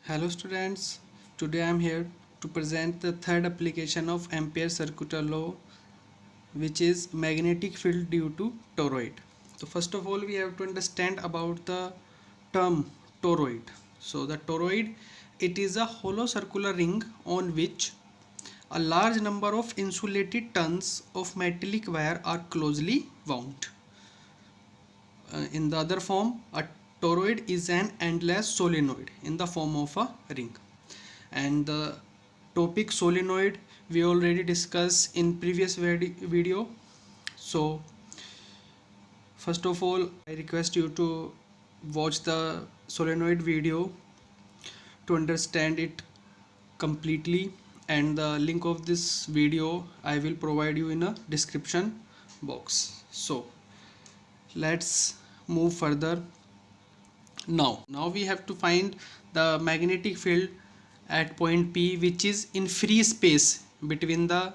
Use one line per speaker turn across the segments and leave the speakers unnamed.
Hello students, today I am here to present the third application of Ampere's circular law, which is magnetic field due to toroid. So first of all we have to understand about the term toroid. So the toroid, it is a hollow circular ring on which a large number of insulated turns of metallic wire are closely wound. In the other form, a toroid is an endless solenoid in the form of a ring. And the topic solenoid we already discussed in previous video. So first of all, I request you to watch the solenoid video to understand it completely, and the link of this video I will provide you in a description box. So let's move further. Now we have to find the magnetic field at point P, which is in free space between the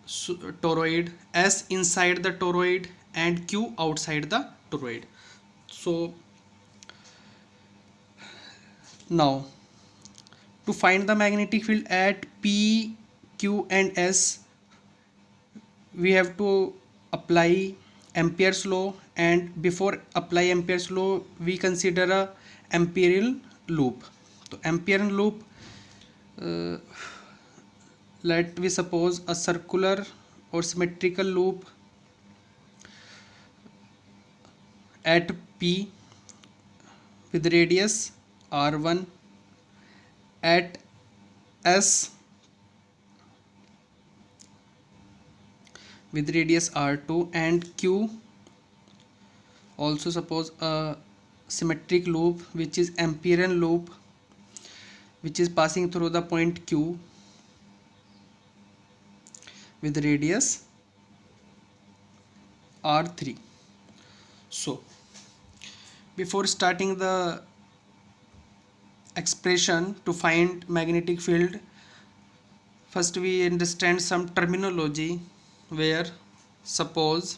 toroid, S inside the toroid and Q outside the toroid. So now to find the magnetic field at P, Q and S, we have to apply Ampere's law, and before apply Ampere's law we consider a Amperean loop. So Amperean loop, let we suppose a circular or symmetrical loop at P with radius R1, at S with radius R2, and Q also suppose a symmetric loop which is Amperean loop, which is passing through the point Q with radius R3. So before starting the expression to find magnetic field, first we understand some terminology, where suppose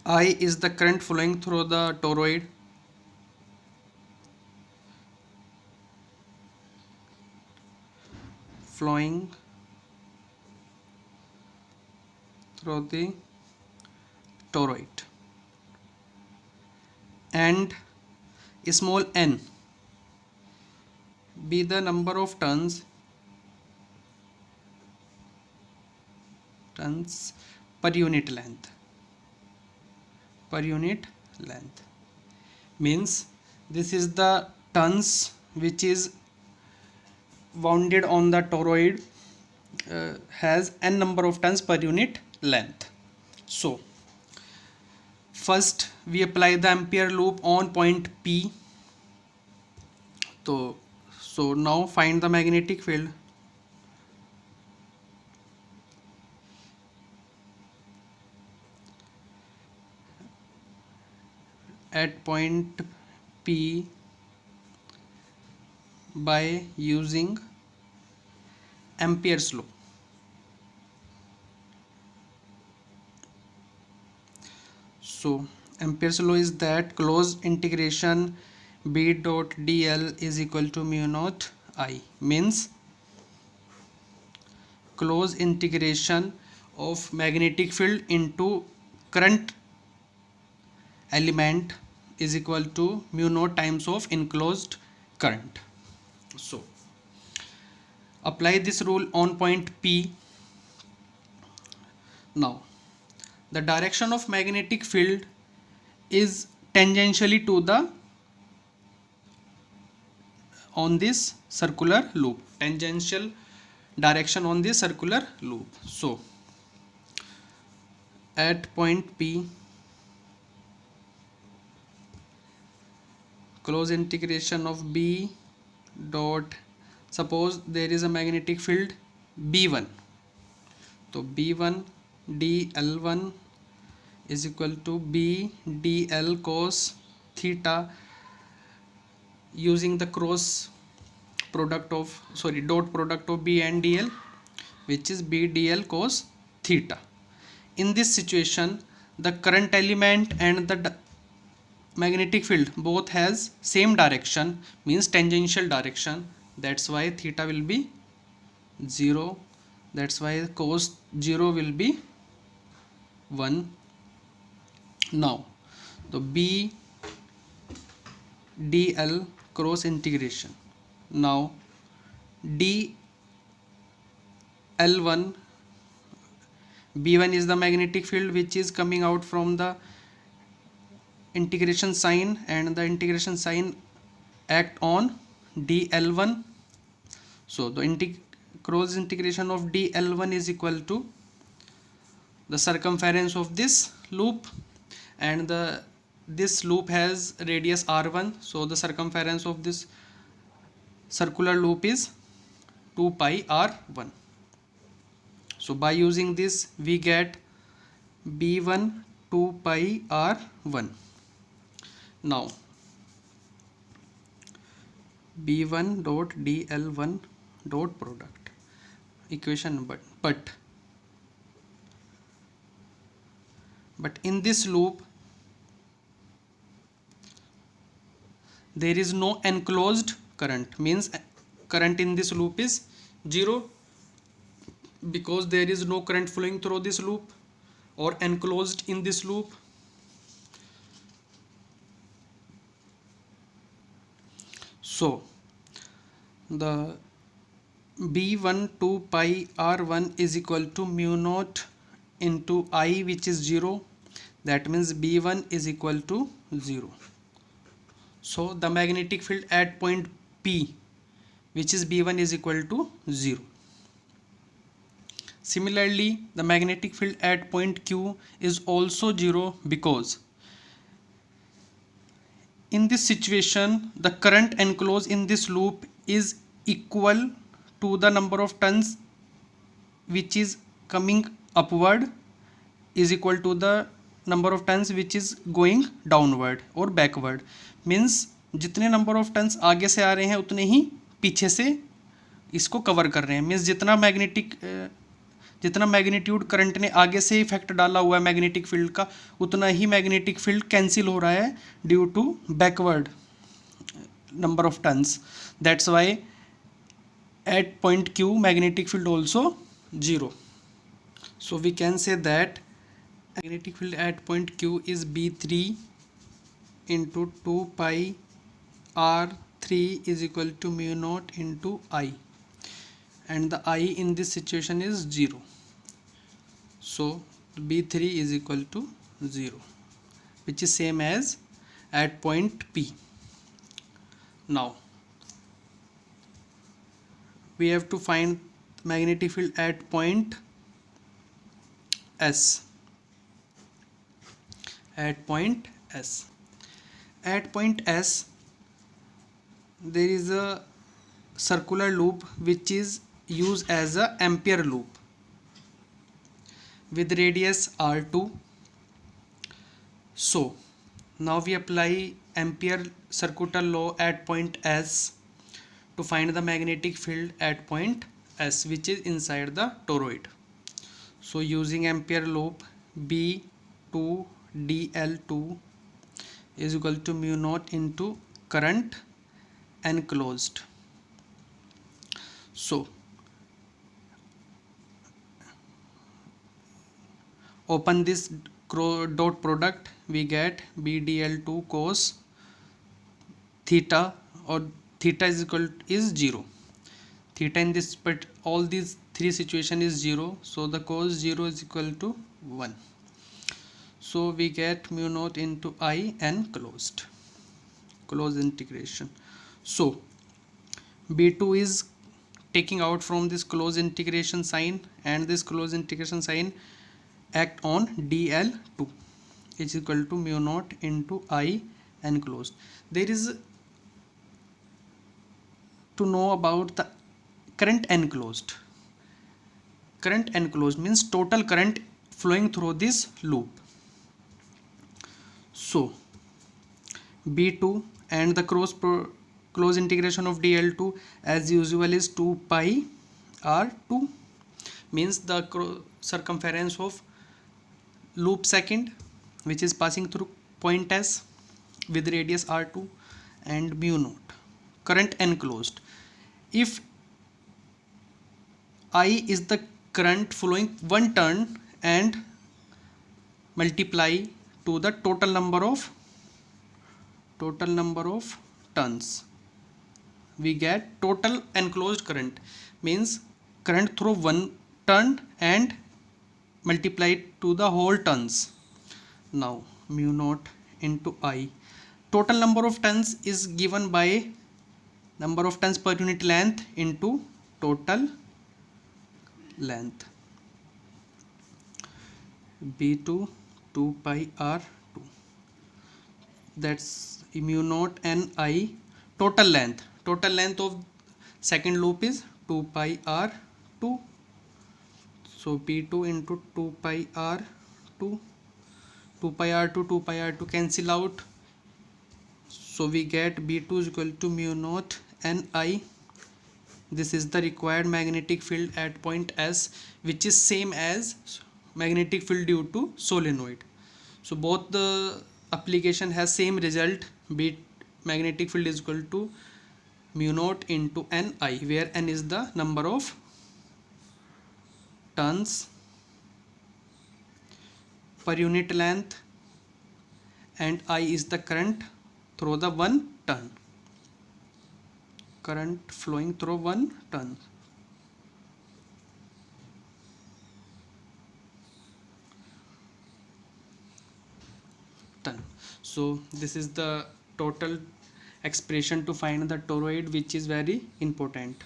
I is the current flowing through the toroid, flowing through the toroid, and small n be the number of turns per unit length. Means this is the turns which is wounded on the toroid, has n number of turns per unit length. So first we apply the Ampere loop on point P. So now find the magnetic field. At point P by using Ampere's law. So Ampere's law is that closed integration B dot dl is equal to mu naught I, means closed integration of magnetic field into current element is equal to mu naught times of enclosed current. So apply this rule on point P. Now the direction of magnetic field is tangentially to the on this circular loop, tangential direction on this circular loop. So at point P, close integration of B dot, suppose there is a magnetic field B1, so B1 dl1 is equal to B dl cos theta, using the cross product of dot product of B and dl, which is B dl cos theta. In this situation the current element and the magnetic field both has same direction, means tangential direction, that's why theta will be 0, that's why cos 0 will be 1. Now the B dl cross integration. Now dl1, B1 is the magnetic field which is coming out from the integration sign, and the integration sign act on dl1. So the cross integration of dl1 is equal to the circumference of this loop, and this loop has radius r1, so the circumference of this circular loop is 2 pi r1. So by using this we get b1 2 pi r1. Now b1 dot dl1 dot product equation, but in this loop there is no enclosed current, means current in this loop is 0, because there is no current flowing through this loop or enclosed in this loop. So the b1 2 pi r1 is equal to mu naught into I, which is 0, that means b1 is equal to 0. So the magnetic field at point P, which is b1, is equal to 0. Similarly, the magnetic field at point Q is also 0, because in this situation the current enclosed in this loop is equal to the number of turns which is coming upward is equal to the number of turns which is going downward or backward, means जितने number of turns आगे से आ रहे हैं उतने ही पीछे से इसको cover कर रहे हैं, मीन्स जितना मैग्नीट्यूड करंट ने आगे से इफेक्ट डाला हुआ है मैग्नेटिक फील्ड का, उतना ही मैग्नेटिक फील्ड कैंसिल हो रहा है due to backward number of turns, that's why at point Q magnetic field also 0. So we can say that magnetic field at point Q is B3 into 2 pi R3 is equal to mu naught into I, and the I in this situation is 0. So B3 is equal to 0, which is same as at point P. Now we have to find magnetic field at point S. At point S. At point S, there is a circular loop which is used as a ampere loop with radius R2. So now we apply ampere circular law at point S to find the magnetic field at point S, which is inside the toroid. So using ampere loop, B2 dl2 is equal to mu naught into current enclosed. So open this dot product, we get B dl2 cos theta, or theta is equal is 0. Theta in this, but all these three situation is 0, so the cos 0 is equal to 1. So we get mu naught into I enclosed, close integration. So B2 is taking out from this close integration sign, and this close integration sign act on dl2 is equal to mu naught into I enclosed. There is to know about the current enclosed. Current enclosed means total current flowing through this loop. So B2 and the close integration of dl2 as usual is 2 pi r2, means the circumference of loop second which is passing through point S, with radius r2 and mu naught. Current enclosed. If I is the current flowing one turn and multiply to the total number of turns, we get total enclosed current, means current through one turn and multiply it to the whole turns. Now mu naught into I, total number of turns is given by number of turns per unit length into total length. B2 2 pi r2, that's mu naught and I, total length of second loop is 2 pi r2. So B2 into 2 pi r2, 2 pi r2 2 pi r2 cancel out, so we get B2 is equal to mu naught and I. This is the required magnetic field at point S, which is same as magnetic field due to solenoid. So both the application has same result, be magnetic field is equal to mu naught into Ni, where N is the number of turns per unit length and I is the current through the one turn, current flowing through one turn. So this is the total expression to find the toroid, which is very important.